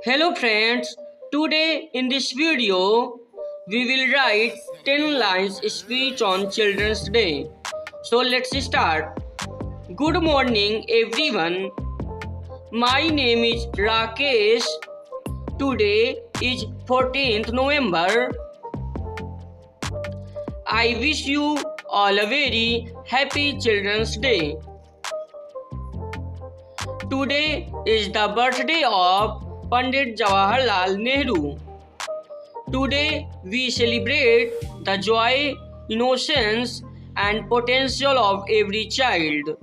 Hello friends, today in this video we will write 10 lines speech on Children's Day. So let's start. Good morning everyone. My name is Rakesh. Today is 14th November. I wish you all a very happy Children's Day. Today is the birthday of Pandit Jawaharlal Nehru. Today we celebrate the joy, innocence, and potential of every child.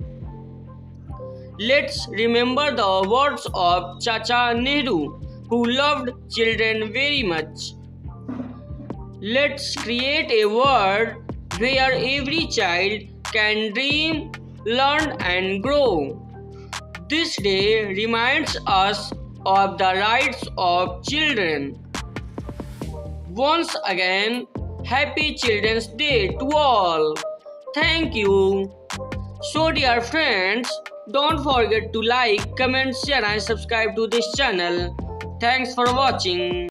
Let's remember the words of Chacha Nehru, who loved children very much. Let's create a world where every child can dream, learn, and grow. This day reminds us of the rights of children. Once again, Happy Children's Day to all. Thank you. So dear friends, don't forget to like, comment, share and subscribe to this channel. Thanks for watching.